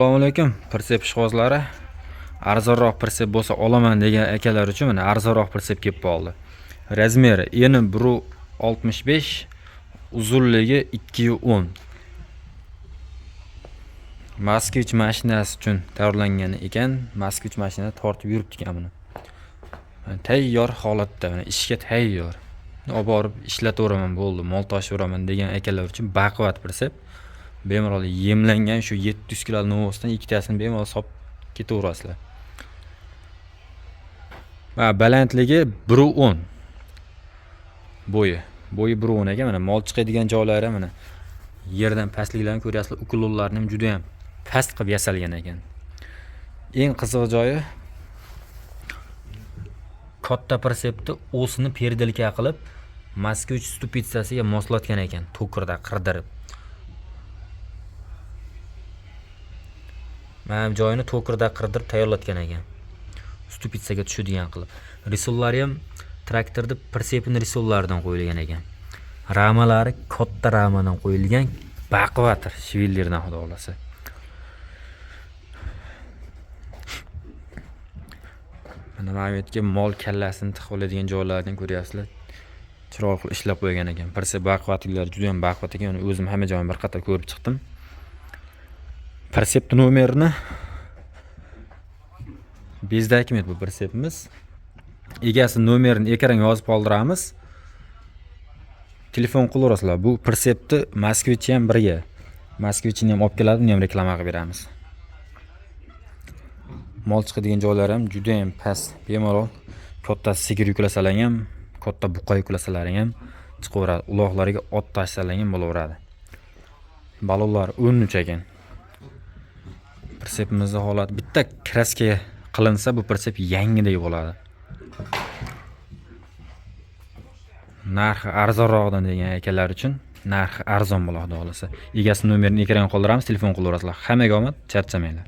Assalomu alaykum. Persep ishqibozlari. Arzonroq persep bo'lsa olaman degan akalar uchun mana arzonroq persep kelib qoldi. Razmeri eni 1.65, uzunligi 2.10. Moskvich mashinasi uchun tayyorlangan ekan. Moskvich mashinada tortib yuribdi ekan buni. Tayyor holatda, mana ishga tayyor. Olib borib ishlataveraman bo'ldi, mol tashiveraman degan akalar uchun baquvvat persep. Bemalol yemlangan shu 700 kg novosdan ikkitasini bemalol solib ketaverasizlar. Va balandligi 1.10. Bo'yi 1.10 ekan. Mana mol chiqadigan joylari mana yerdan pastliklarni ko'ryapsizlar. Ukulollarni ham juda ham past qilib yasalgan ekan. Eng qiziq joyi katta persepni o'sini perdelka qilib Moskvich stupitsasiga moslatgan ekan, to'kirda qirdirib. Mana joyini to'kirda qirdirib tayyorlatgan ekan. Stupitsaga tushadigan qilib. Risollari ham traktorda persepning risollaridan qo'yilgan ekan. Ramalari katta ramadan qo'yilgan, baquvvat shivillerdan xudo xolasa. Mana bu yerga mol kallasini tiqib oladigan joylardan ko'ryapsizlar. Chiroyli qilib ishlab qo'ygan ekan. Persep baquvvatliklari juda ham baquvvat ekan. O'zim hamma joyini bir qator ko'rib chiqdim. Persep nomerini bezda aytmaydi bu persepimiz. Egasi nomerini ekranga yozib qoldiramiz. Telefon qilaverasizlar. Bu persepni Moskvich ham birga. Moskvichni ham olib keladi, uni ham reklama qilib beramiz. Mol chiqadigan joylari ham juda ham past. Bemalol katta sigir yuklasalar ham, katta buqa yuklasalar ham chiqaveradi. Uloqlariga ot tashlasalar ham bo'laveradi. Balonlar 13 ekan. Persepimizning holati bitta kraskaga qilinsa bu persep yangidek bo'ladi. Narxi arzonroqdan degan akalar uchun narxi arzon bo'ladi, xohlasa. Egasi nomerini ekranga qoldiramiz, telefon qilaverasizlar. Hammaga omad, charchamanglar.